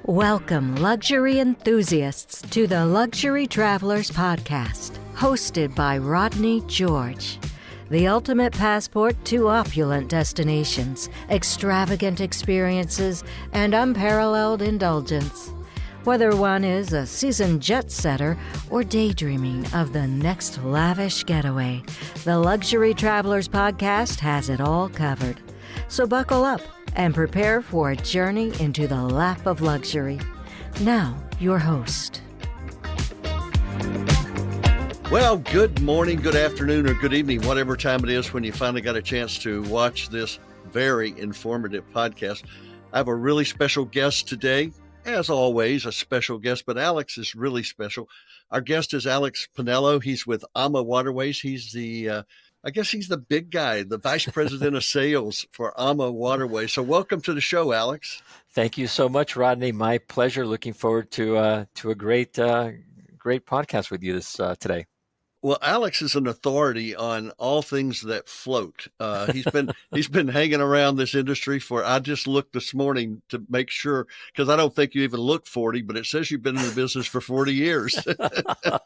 Welcome, luxury enthusiasts, to the Luxury Travelers Podcast, hosted by Rodney George. The ultimate passport to opulent destinations, extravagant experiences, and unparalleled indulgence. Whether one is a seasoned jet setter or daydreaming of the next lavish getaway, the Luxury Travelers Podcast has it all covered. So buckle up and prepare for a journey into the lap of luxury. Now, your host. Well, good morning, good afternoon, or good evening, whatever time it is when you finally got a chance to watch this very informative podcast. I have a really special guest today. As always, a special guest, but Alex is really special. Our guest is Alex Pinelo. He's with AmaWaterways. He's he's the big guy, the vice president of sales for AmaWaterways. So welcome to the show, Alex. Thank you so much, Rodney. My pleasure. Looking forward to a great podcast with you today. Well, Alex is an authority on all things that float. He's been hanging around this industry I just looked this morning to make sure, because I don't think you even look 40, but it says you've been in the business for 40 years.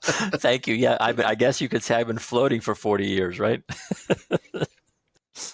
Thank you. Yeah, I guess you could say I've been floating for 40 years, right?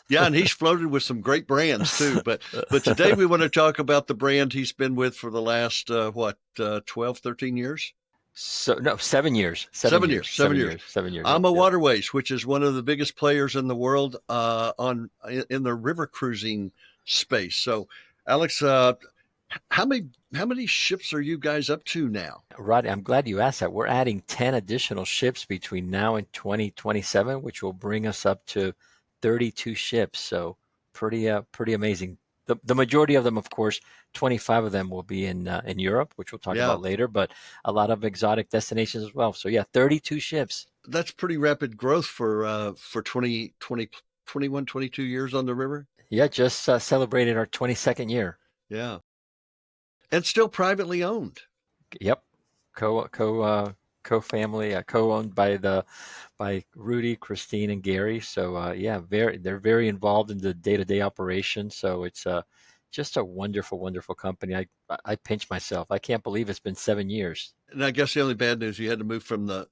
Yeah, and he's floated with some great brands too. But today we want to talk about the brand he's been with for the last 12, 13 years. 7 years. 7 years. AmaWaterways, which is one of the biggest players in the world in the river cruising space. So, Alex, how many ships are you guys up to now? Rodney, I'm glad you asked that. We're adding 10 additional ships between now and 2027, which will bring us up to 32 ships. So, pretty amazing. The majority of them, of course, 25 of them will be in Europe, which we'll talk about later, but a lot of exotic destinations as well. So, 32 ships. That's pretty rapid growth for 21, 22 years on the river. Yeah, just celebrated our 22nd year. Yeah. And still privately owned. Yep. Co-family, co-owned by Rudy, Christine, and Gary. So they're very involved in the day-to-day operation. So it's just a wonderful, wonderful company. I pinch myself. I can't believe it's been 7 years. And I guess the only bad news, you had to move from the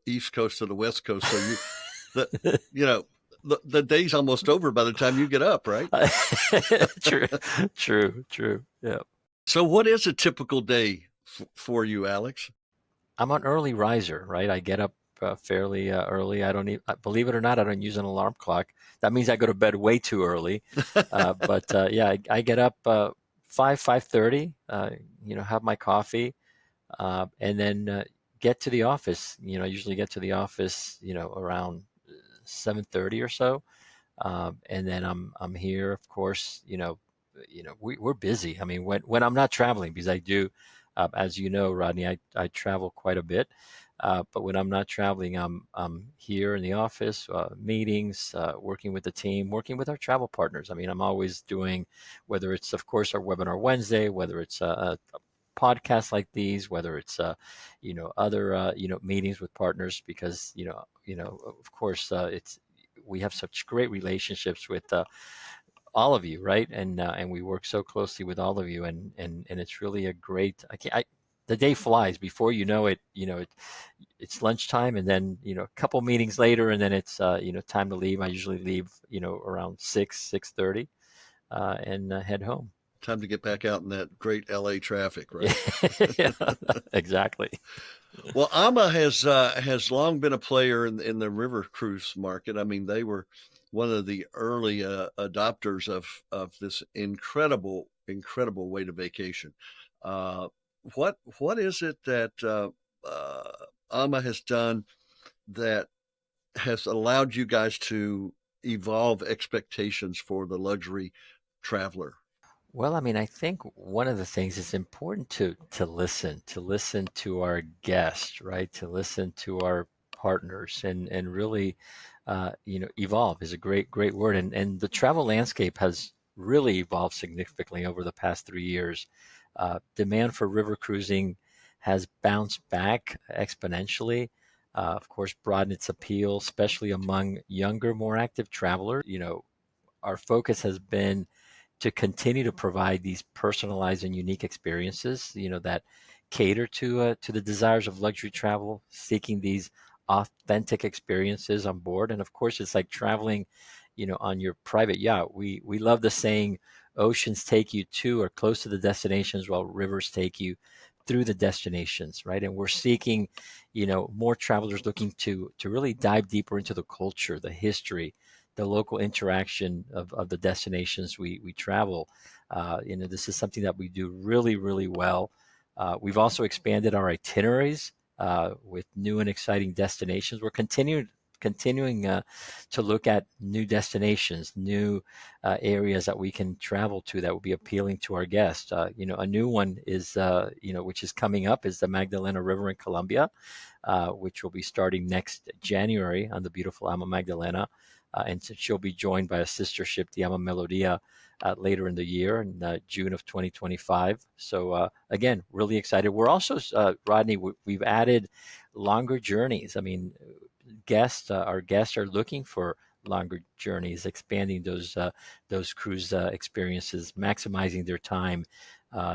East Coast to the West Coast. So the day's almost over by the time you get up, right? True. Yeah. So what is a typical day for you, Alex? I'm an early riser, right? I get up fairly early. Believe it or not, I don't use an alarm clock. That means I go to bed way too early. I get up 5:30. Have my coffee, and then get to the office. I usually get to the office, around 7:30 or so, and then I'm here. Of course, we're busy. I mean, when I'm not traveling, because I do. As you know, Rodney, I travel quite a bit, but when I'm not traveling, I'm here in the office, meetings, working with the team, working with our travel partners. I mean, I'm always doing, whether it's, of course, our Webinar Wednesday, whether it's a podcast like these, whether it's other meetings with partners, because of course we have such great relationships with all of you, right? And we work so closely with all of you, and it's really a great. The day flies before you know it. It's lunchtime, and then a couple meetings later, and then it's time to leave. I usually leave around 6:30, and head home. Time to get back out in that great LA traffic, right? Yeah, exactly. Well, Amma has long been a player in the river cruise market. I mean, they were one of the early adopters of this incredible way to vacation. What is it that Amma has done that has allowed you guys to evolve expectations for the luxury traveler? Well, I mean, I think one of the things is important to listen to our guests, right? To listen to our partners and really, evolve is a great word. And the travel landscape has really evolved significantly over the past 3 years. Demand for river cruising has bounced back exponentially. Of course, broadened its appeal, especially among younger, more active travelers. Our focus has been to continue to provide these personalized and unique experiences, that cater to the desires of luxury travel, seeking these authentic experiences on board. And of course, it's like traveling, on your private yacht. We love the saying, oceans take you to or close to the destinations, while rivers take you through the destinations, right? And we're seeking, more travelers looking to really dive deeper into the culture, the history, the local interaction of the destinations we travel. This is something that we do really, really well. We've also expanded our itineraries with new and exciting destinations. We're continuing to look at new destinations, new areas that we can travel to that will be appealing to our guests. A new one is, which is coming up, is the Magdalena River in Colombia, which will be starting next January on the beautiful Amma Magdalena. And so she'll be joined by a sister ship, the Amma Melodia, later in the year, in June of 2025. So again, really excited. We're also, Rodney, we've added longer journeys. I mean, our guests are looking for longer journeys, expanding those cruise experiences, maximizing their time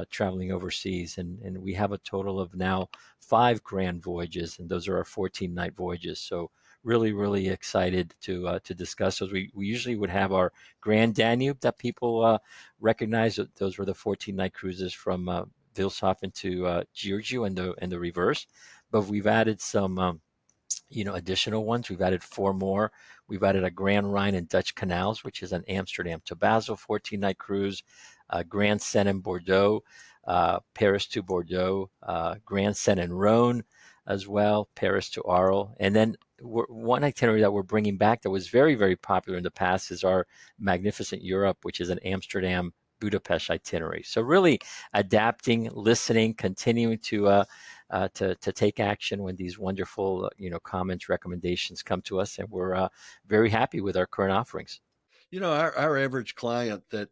traveling overseas. And we have a total of now 5 grand voyages, and those are our 14-night voyages. So really, really excited to discuss those. We usually would have our Grand Danube that people recognize. Those were the 14-night cruises from Wilshaven to Giurgiu and the reverse. But we've added some additional ones. We've added 4 more. We've added a Grand Rhine and Dutch Canals, which is an Amsterdam to Basel 14-night cruise, Grand Seine in Bordeaux, Paris to Bordeaux, Grand Seine and Rhone as well, Paris to Arles. And then one itinerary that we're bringing back that was very, very popular in the past is our Magnificent Europe, which is an Amsterdam Budapest itinerary. So really adapting, listening, continuing to take action when these wonderful comments, recommendations come to us, and we're very happy with our current offerings. Our average client that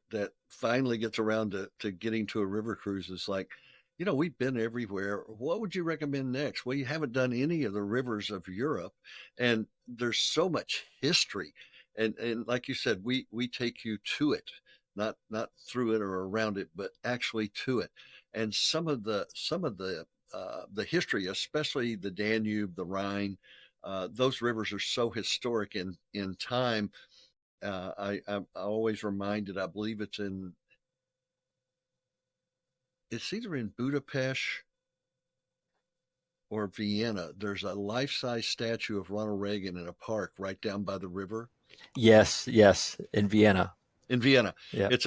finally gets around to getting to a river cruise is like, we've been everywhere. What would you recommend next? Well, you haven't done any of the rivers of Europe, and there's so much history. And like you said, we take you to it, not through it or around it, but actually to it. And some of the history, especially the Danube, the Rhine, those rivers are so historic in time. I'm always reminded, I believe it's either in Budapest or Vienna. There's a life-size statue of Ronald Reagan in a park right down by the river. Yes, in Vienna. In Vienna. Yeah. It's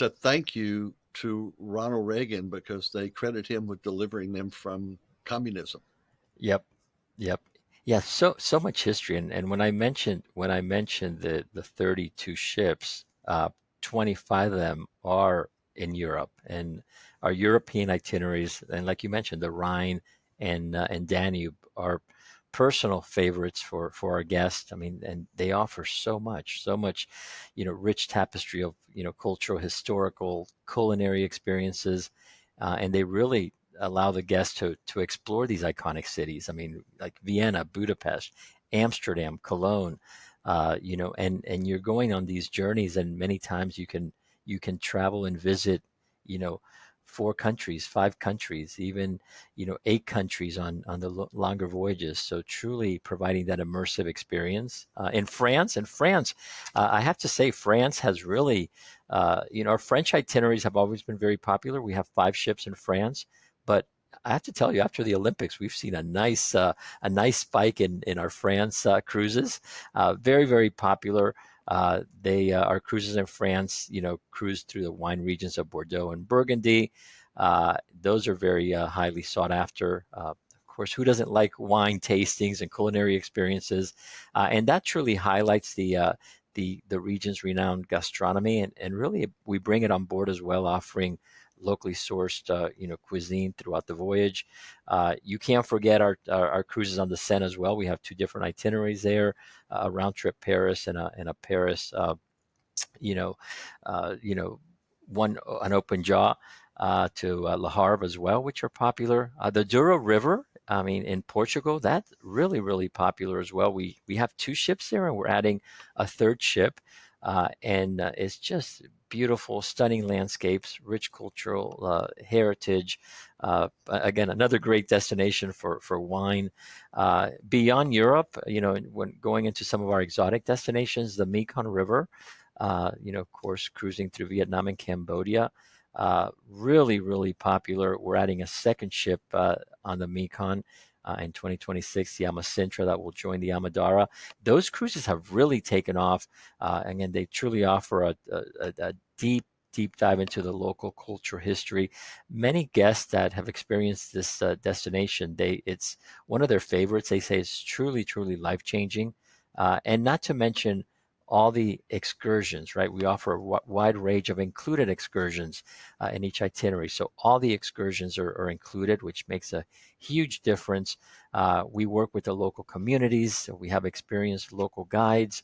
a thank you to Ronald Reagan because they credit him with delivering them from communism. Yep. Yeah, so much history. And when I mentioned the 32 ships, 25 of them are in Europe, and our European itineraries, and like you mentioned, the Rhine and Danube are personal favorites for our guests. I mean, and they offer so much, rich tapestry of cultural, historical, culinary experiences, and they really allow the guests to explore these iconic cities. I mean, like Vienna, Budapest, Amsterdam, Cologne, and you're going on these journeys, and many times you can travel and visit, 4 countries, 5 countries, even 8 countries on the longer voyages. So truly providing that immersive experience. In France, I have to say, France has really, our French itineraries have always been very popular. We have 5 ships in France, but I have to tell you, after the Olympics, we've seen a nice spike in our France cruises. Very, very popular. Our cruises in France, cruise through the wine regions of Bordeaux and Burgundy. Those are very highly sought after. Of course, who doesn't like wine tastings and culinary experiences? And that truly highlights the region's renowned gastronomy, and really we bring it on board as well, offering locally sourced cuisine throughout the voyage. You can't forget our cruises on the Seine as well. We have 2 different itineraries there, a round trip Paris and a Paris an open jaw to Le Havre as well, which are popular. The Douro River, I mean, in Portugal, that's really, really popular as well. We have 2 ships there, and we're adding a 3rd ship. and it's just beautiful, stunning landscapes, rich cultural heritage. Again, another great destination for wine. Beyond Europe, when going into some of our exotic destinations, the Mekong River, of course, cruising through Vietnam and Cambodia, really, really popular. We're adding a second ship on the Mekong in 2026, the Amma Sintra that will join the Amadara. Those cruises have really taken off. Again, they truly offer a deep dive into the local culture history. Many guests that have experienced this destination, it's one of their favorites. They say it's truly life changing, and not to mention all the excursions, right? We offer a wide range of included excursions in each itinerary. So all the excursions are included, which makes a huge difference. We work with the local communities. We have experienced local guides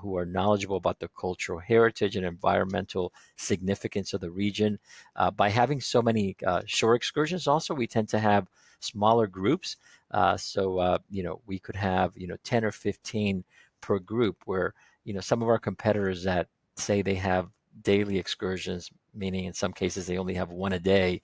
who are knowledgeable about the cultural heritage and environmental significance of the region. By having so many shore excursions, also, we tend to have smaller groups. We could have, 10 or 15 per group, where some of our competitors that say they have daily excursions, meaning in some cases they only have one a day,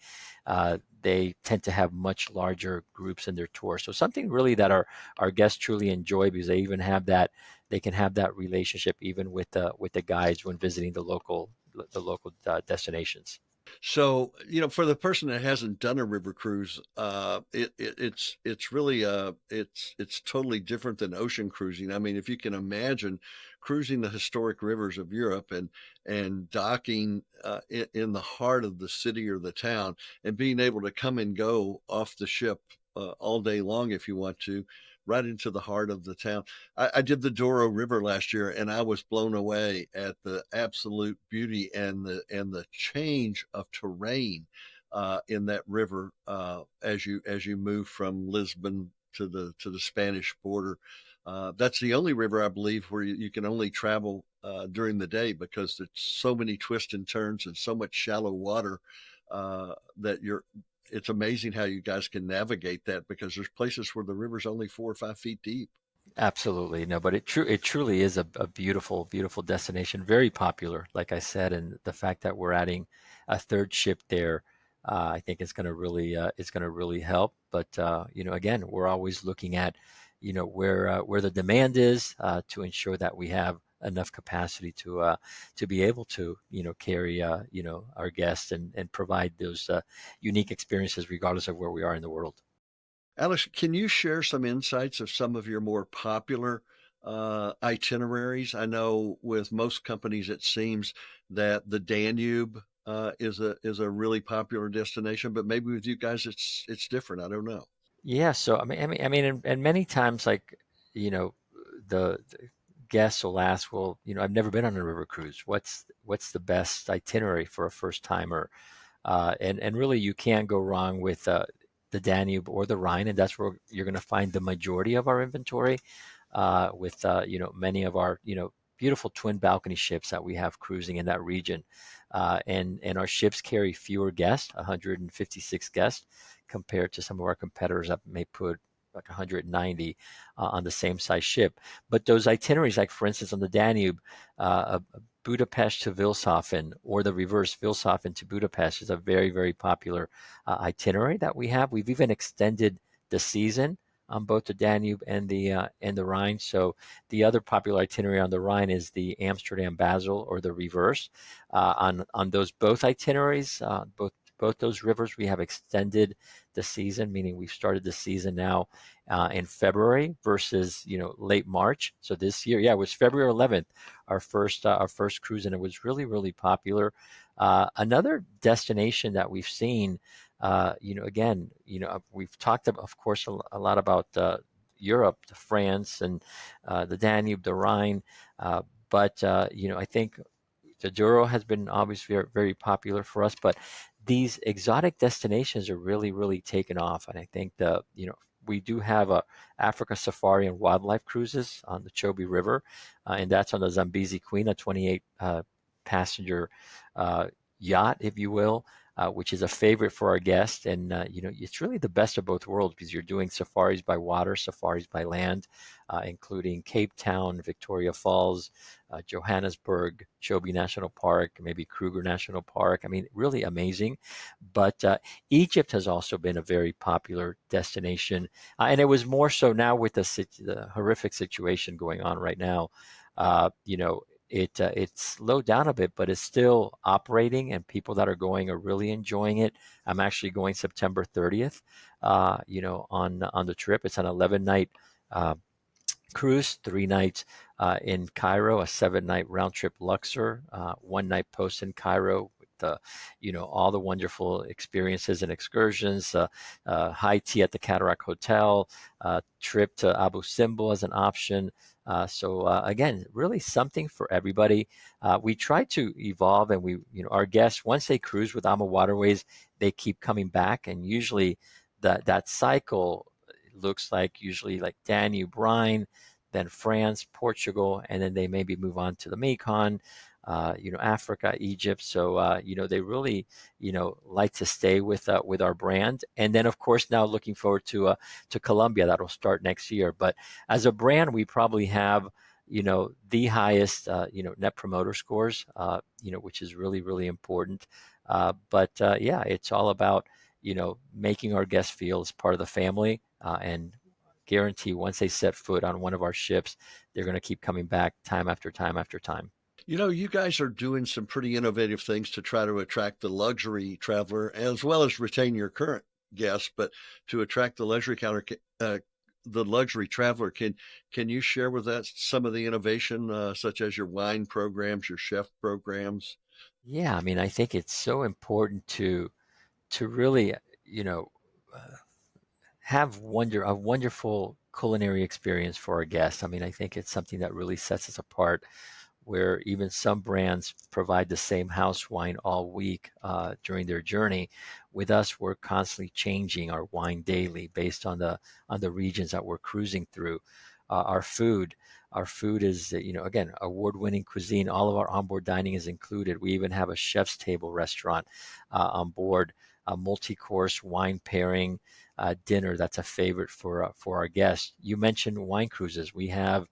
they tend to have much larger groups in their tour. So something really that our guests truly enjoy, because they can have that relationship even with the guides when visiting the local destinations. So, for the person that hasn't done a river cruise, it's really it's totally different than ocean cruising. I mean, if you can imagine cruising the historic rivers of Europe and docking in the heart of the city or the town, and being able to come and go off the ship all day long if you want to, right into the heart of the town. I did the Douro River last year, and I was blown away at the absolute beauty and the change of terrain in that river as you move from Lisbon to the Spanish border. That's the only river, I believe, where you can only travel during the day, because there's so many twists and turns and so much shallow water that it's amazing how you guys can navigate that, because there's places where the river's only 4 or 5 feet deep. Absolutely. No, but it truly is a beautiful destination, very popular, like I said, and the fact that we're adding a third ship there, I think it's going to really help. But again, we're always looking at, where the demand is, to ensure that we have enough capacity to be able to carry our guests and provide those unique experiences regardless of where we are in the world. Alex, can you share some insights of some of your more popular itineraries? I know with most companies, it seems that the Danube is a really popular destination, but maybe with you guys, it's different. I don't know. Yeah, so I mean, and many times, like, the guests will ask, well, I've never been on a river cruise. What's the best itinerary for a first timer? And really, you can't go wrong with the Danube or the Rhine, and that's where you're going to find the majority of our inventory. With many of our beautiful twin balcony ships that we have cruising in that region, and our ships carry fewer guests, 156 guests, compared to some of our competitors that may put like 190 on the same size ship. But those itineraries, like for instance on the Danube, Budapest to Wilshafen, or the reverse, Wilshafen to Budapest, is a very popular itinerary that we have. We've even extended the season on both the Danube and the Rhine. So the other popular itinerary on the Rhine is the Amsterdam Basel, or the reverse. On those both itineraries, both those rivers, we have extended the season, meaning we've started the season now in February versus late March. So this year, yeah, it was February 11th, our first cruise, and it was really popular. Another destination that we've seen, again, we've talked, of course, a lot about Europe, France, and the Danube, the Rhine, but I think the Douro has been obviously very popular for us, but these exotic destinations are really taken off, and I think we do have a Africa safari and wildlife cruises on the Chobe River, and that's on the Zambezi Queen, a 28 passenger yacht, if you will, which is a favorite for our guests. And, it's really the best of both worlds because you're doing safaris by water, safaris by land, including Cape Town, Victoria Falls, Johannesburg, Chobe National Park, maybe Kruger National Park. I mean, really amazing. But Egypt has also been a very popular destination. And it was more so now with the horrific situation going on right now. Uh, you know, it's slowed down a bit, but it's still operating, and people that are going are really enjoying it. I'm actually going September 30th, on the trip. It's an 11-night uh, cruise, 3 nights in Cairo, a 7-night round trip Luxor, 1 night post in Cairo with all the wonderful experiences and excursions, high tea at the Cataract Hotel, trip to Abu Simbel as an option. So again, really something for everybody. We try to evolve, and our guests, once they cruise with AmaWaterways, they keep coming back, and usually that cycle looks like usually like Danube, Rhine, then France, Portugal, and then they maybe move on to the Mekong, Africa, Egypt. So they really like to stay with our brand. And then of course now looking forward to Colombia, that'll start next year. But as a brand, we probably have the highest net promoter scores, which is really really important. But yeah, it's all about making our guests feel as part of the family, and guarantee once they set foot on one of our ships, they're going to keep coming back time after time after time. You guys are doing some pretty innovative things to try to attract the luxury traveler as well as retain your current guests, but to attract the luxury traveler. Can you share with us some of the innovation, such as your wine programs, your chef programs? Yeah, I mean, I think it's so important to really, uh, have a wonderful culinary experience for our guests. I mean, I think it's something that really sets us apart, where even some brands provide the same house wine all week during their journey. With us, we're constantly changing our wine daily based on the regions that we're cruising through. Our food. Our food is, again, award-winning cuisine. All of our onboard dining is included. We even have a chef's table restaurant on board, a multi-course wine pairing dinner that's a favorite for our guests. You mentioned wine cruises. We have,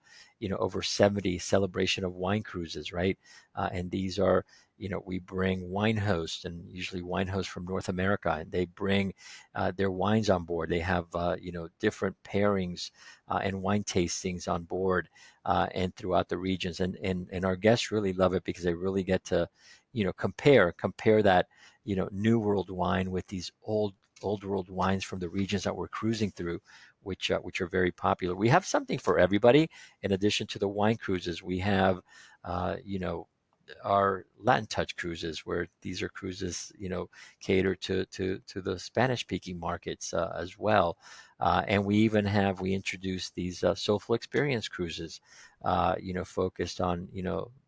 over 70 celebration of wine cruises, right? And these are, we bring wine hosts, and usually wine hosts from North America, and they bring their wines on board. They have, different pairings and wine tastings on board and throughout the regions. And our guests really love it because they really get to, compare that, new world wine with these old world wines from the regions that we're cruising through, which are very popular. We have something for everybody. In addition to the wine cruises, we have our Latin touch cruises, where these are cruises cater to the Spanish speaking markets as well. And we introduced these soulful experience cruises, focused on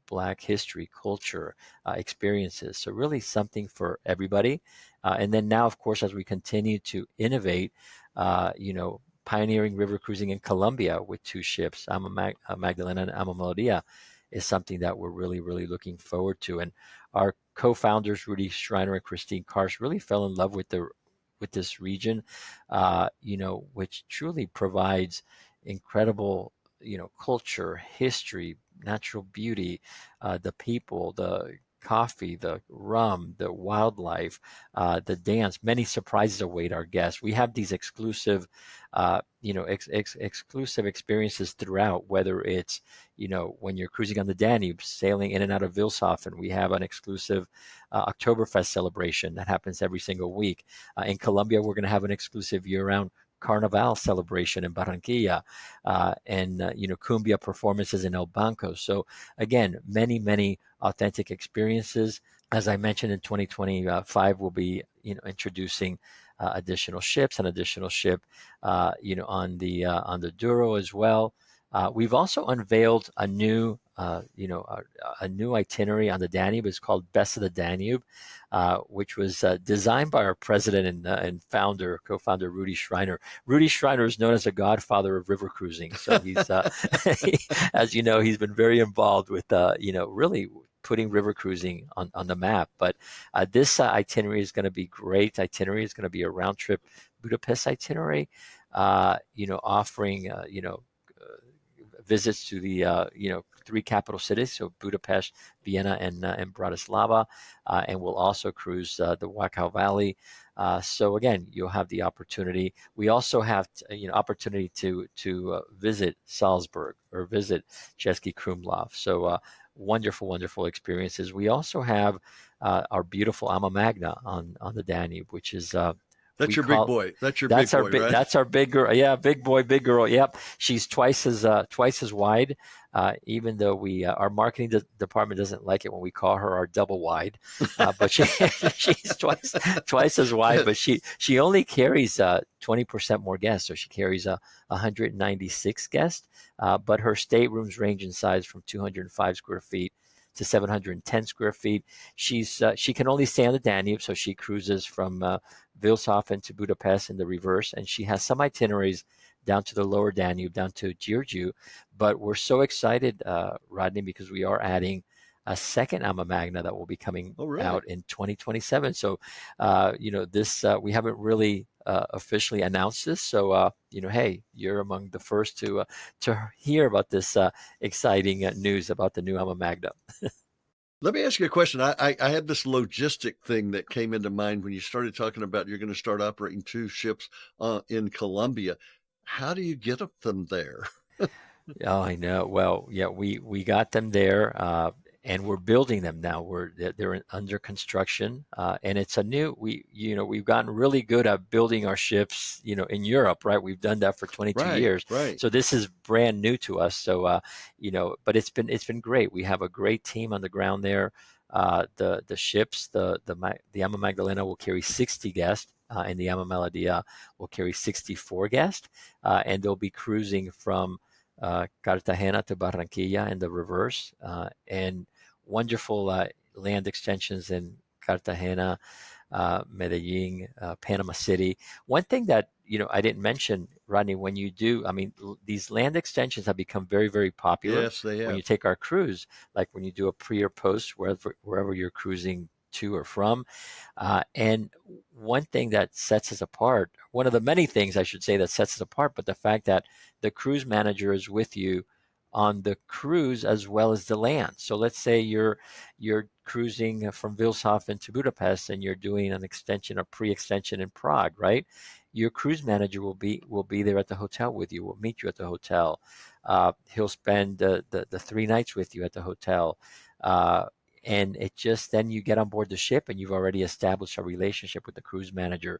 Black history, culture, experiences. So really something for everybody. And then now, of course, as we continue to innovate, pioneering river cruising in Colombia with 2 ships, Magdalena and Amma Magna, is something that we're really, really looking forward to. And our co-founders, Rudy Schreiner and Christine Karsh, really fell in love with this region, which truly provides incredible, culture, history, natural beauty, the people, the coffee, the rum, the wildlife, the dance. Many surprises await our guests. We have these exclusive, exclusive experiences throughout. Whether it's, when you're cruising on the Danube, sailing in and out of Wilshafen, we have an exclusive Oktoberfest celebration that happens every single week. In Colombia, we're going to have an exclusive year-round Carnival celebration in Barranquilla, and cumbia performances in El Banco. So again, many many authentic experiences. As I mentioned, in 2025, we'll be introducing additional ships, an additional ship, on the Douro as well. We've also unveiled a new itinerary on the Danube. It's called Best of the Danube, which was designed by our president and co-founder Rudy Schreiner. Rudy Schreiner is known as a godfather of river cruising. So he's, as you know, he's been very involved with, really putting river cruising on the map. But this itinerary is going to be great. Itinerary is going to be a round trip Budapest itinerary, offering, visits to the, three capital cities, so Budapest, Vienna, and Bratislava, and we'll also cruise the Wachau Valley. So again, you'll have the opportunity. We also have opportunity to visit Salzburg or visit Český Krumlov. So wonderful experiences. We also have our beautiful Amma Magna on the Danube, which is that's your big boy. That's your big boy, right? That's our big girl. Yeah, big boy, big girl. Yep, she's twice as wide. Even though our marketing department doesn't like it when we call her our double wide, but she's twice as wide. But she only carries 20% more guests, so she carries 196 guests. But her staterooms range in size from 205 square feet to 710 square feet. She can only stay on the Danube, so she cruises from Wilshofen to Budapest in the reverse, and she has some itineraries down to the lower Danube, down to Giurgiu. But we're so excited, Rodney, because we are adding a second Amma Magna that will be coming out in 2027. So, this we haven't really officially announced this. So, hey, you're among the first to hear about this exciting news about the new Amma Magna. Let me ask you a question. I had this logistic thing that came into mind when you started talking about you're going to start operating 2 ships in Colombia. How do you get them there? Oh, I know. Well, yeah, we got them there, and we're building them now. They're under construction, and it's a new. We've gotten really good at building our ships, in Europe, right? We've done that for 22 years. Right. So this is brand new to us. So, but it's been great. We have a great team on the ground there. The ships, the Amma Magdalena will carry 60 guests. And the Amma Melodía will carry 64 guests, and they'll be cruising from Cartagena to Barranquilla in the reverse, and wonderful land extensions in Cartagena, Medellin, Panama City. One thing that I didn't mention, Rodney, when you do, these land extensions have become very, very popular. Yes, they have. When you take our cruise, like when you do a pre or post, wherever you're cruising to or from. And one thing that sets us apart, one of the many things I should say that sets us apart, but the fact that the cruise manager is with you on the cruise as well as the land. So let's say you're cruising from Wilshofen to Budapest and you're doing an extension or pre-extension in Prague, right? Your cruise manager will be there at the hotel with you, will meet you at the hotel. He'll spend the 3 nights with you at the hotel. And it just, then you get on board the ship and you've already established a relationship with the cruise manager.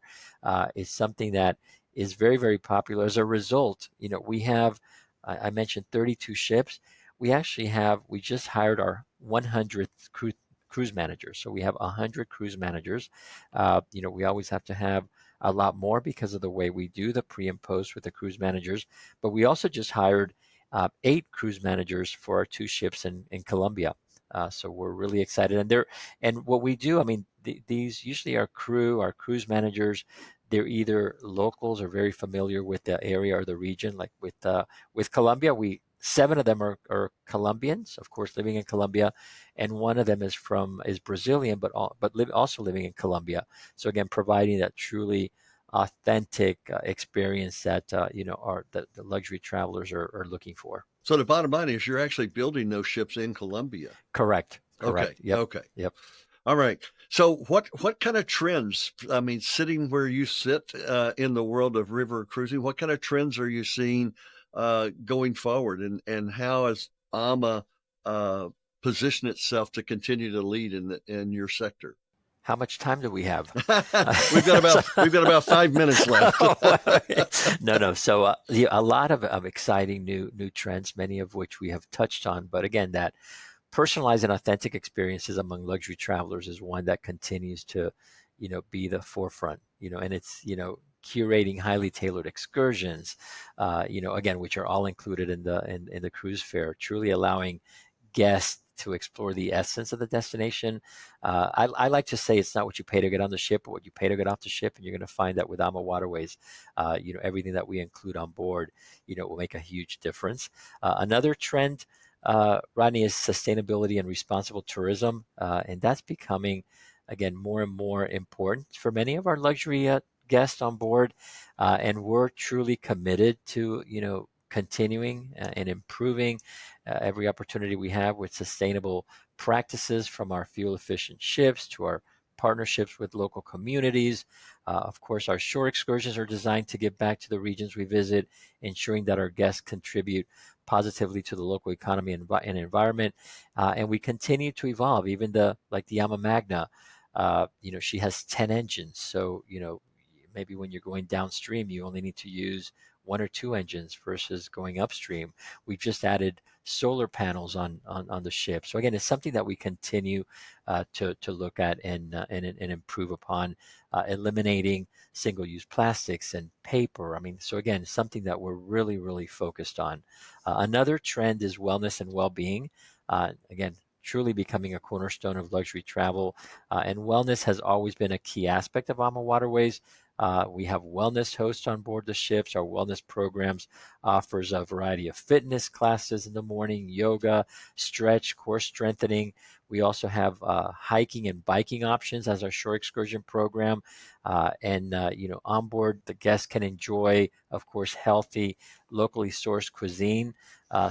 It's something that is very, very popular. As a result, we have, I mentioned 32 ships. We just hired our 100th cruise manager. So we have 100 cruise managers. We always have to have a lot more because of the way we do the pre and post with the cruise managers. But we also just hired 8 cruise managers for our 2 ships in Colombia. So we're really excited, and what we do, these usually our cruise managers, they're either locals or very familiar with the area or the region. Like with Colombia, 7 of them are Colombians, of course, living in Colombia, and one of them is Brazilian, but also living in Colombia. So again, providing that truly authentic experience that the luxury travelers are looking for. So the bottom line is you're actually building those ships in Colombia. Correct. Okay. Yep. Okay. Yep. All right. So what kind of trends, sitting where you sit in the world of river cruising, what kind of trends are you seeing going forward, and how has Amma positioned itself to continue to lead in your sector? How much time do we have? We've got about 5 minutes left. No. So a lot of exciting new trends, many of which we have touched on. But again, that personalized and authentic experiences among luxury travelers is one that continues to, be the forefront. And it's curating highly tailored excursions, again, which are all included in the cruise fare, truly allowing guests to explore the essence of the destination. I like to say it's not what you pay to get on the ship, but what you pay to get off the ship. And you're going to find that with AmaWaterways, everything that we include on board, will make a huge difference. Another trend Rodney, is sustainability and responsible tourism. And that's becoming, again, more and more important for many of our luxury guests on board. And we're truly committed to, continuing and improving every opportunity we have with sustainable practices, from our fuel efficient ships to our partnerships with local communities. Of course, our shore excursions are designed to give back to the regions we visit, ensuring that our guests contribute positively to the local economy and environment. And we continue to evolve. Even like the Amma Magna, she has 10 engines. So, maybe when you're going downstream, you only need to use one or two engines versus going upstream. We've just added solar panels on the ship. So again, it's something that we continue to look at and improve upon, eliminating single-use plastics and paper. I mean, so again, something that we're really, really focused on. Another trend is wellness and well-being. Again, truly becoming a cornerstone of luxury travel. And wellness has always been a key aspect of AmaWaterways. We have wellness hosts on board the ships. Our wellness programs offers a variety of fitness classes in the morning, yoga, stretch, core strengthening. We also have hiking and biking options as our shore excursion program. On board, the guests can enjoy, of course, healthy, locally sourced cuisine.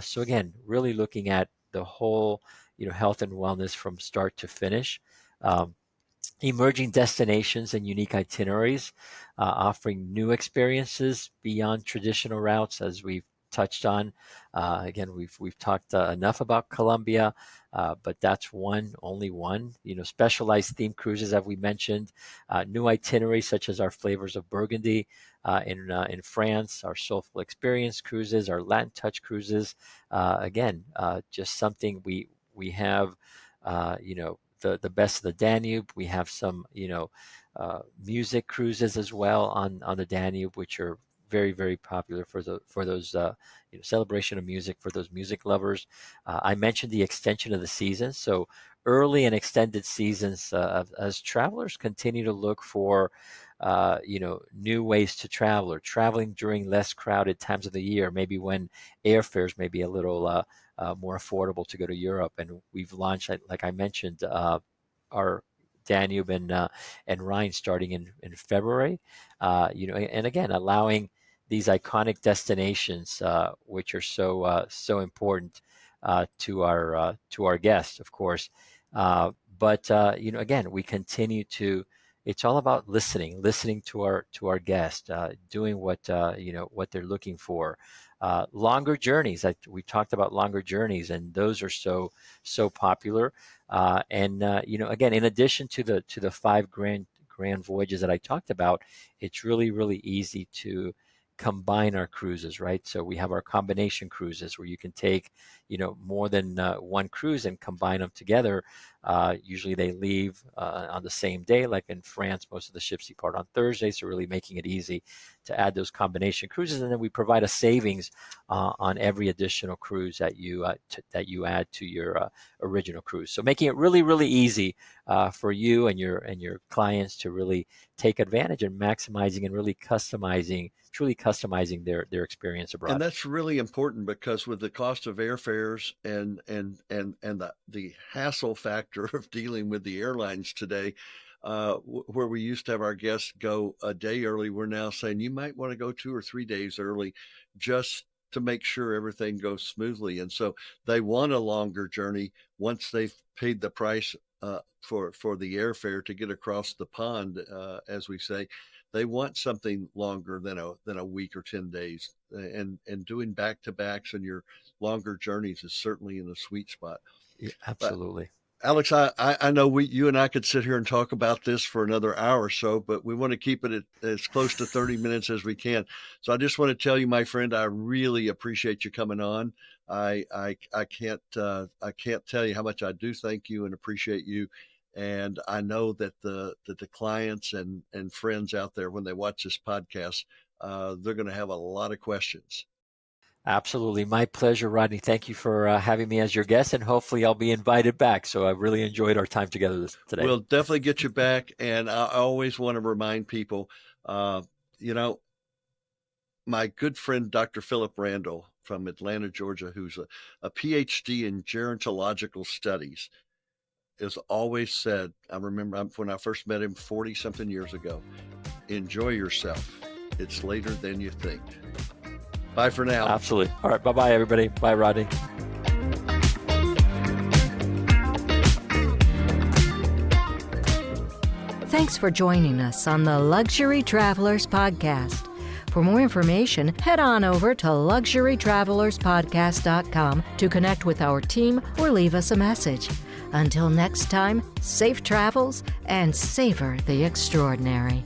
So again, really looking at the whole, health and wellness from start to finish. Emerging destinations and unique itineraries, offering new experiences beyond traditional routes, as we've touched on. Again, we've talked enough about Colombia, but that's only one. Specialized theme cruises, as we mentioned, new itineraries such as our Flavors of Burgundy in France, our Soulful Experience cruises, our Latin Touch cruises. Again, just something we have. The best of the Danube. We have some, music cruises as well on the Danube, which are very, very popular for those celebration of music, for those music lovers. I mentioned the extension of the season, so early and extended seasons, as travelers continue to look for new ways to travel, or traveling during less crowded times of the year, maybe when airfares may be a little more affordable to go to Europe. And we've launched, like I mentioned, our Danube and Rhine starting in February. And again, allowing these iconic destinations, which are so important to our guests, of course. But again, we continue to. It's all about listening to our guests, doing what they're looking for. Longer journeys. We talked about longer journeys, and those are so popular. Again, in addition to the 5 grand voyages that I talked about, it's really, really easy to combine our cruises, right? So we have our combination cruises where you can take, more than one cruise and combine them together. Usually they leave on the same day. Like in France, most of the ships depart on Thursday, so really making it easy to add those combination cruises. And then we provide a savings on every additional cruise that you add to your original cruise. So making it really, really easy for you and your clients to really take advantage and maximizing and really truly customizing their experience abroad. And that's really important, because with the cost of airfares and the hassle factor of dealing with the airlines today, where we used to have our guests go a day early, we're now saying you might want to go 2 or 3 days early, just to make sure everything goes smoothly. And so they want a longer journey once they've paid the price for the airfare to get across the pond, as we say. They want something longer than a week or 10 days, and doing back-to-backs and your longer journeys is certainly in the sweet spot. Yeah, absolutely. Alex, I know you and I could sit here and talk about this for another hour or so, but we want to keep it as close to 30 minutes as we can. So I just want to tell you, my friend, I really appreciate you coming on. I can't tell you how much I do thank you and appreciate you. And I know that the clients and friends out there, when they watch this podcast, they're going to have a lot of questions. Absolutely. My pleasure, Rodney. Thank you for having me as your guest, and hopefully I'll be invited back. So I really enjoyed our time together today. We'll definitely get you back. And I always want to remind people, my good friend, Dr. Philip Randall from Atlanta, Georgia, who's a PhD in gerontological studies, has always said, I remember when I first met him 40-something years ago, enjoy yourself. It's later than you think. Bye for now. Absolutely. All right. Bye-bye, everybody. Bye, Rodney. Thanks for joining us on the Luxury Travelers Podcast. For more information, head on over to luxurytravelerspodcast.com to connect with our team or leave us a message. Until next time, safe travels and savor the extraordinary.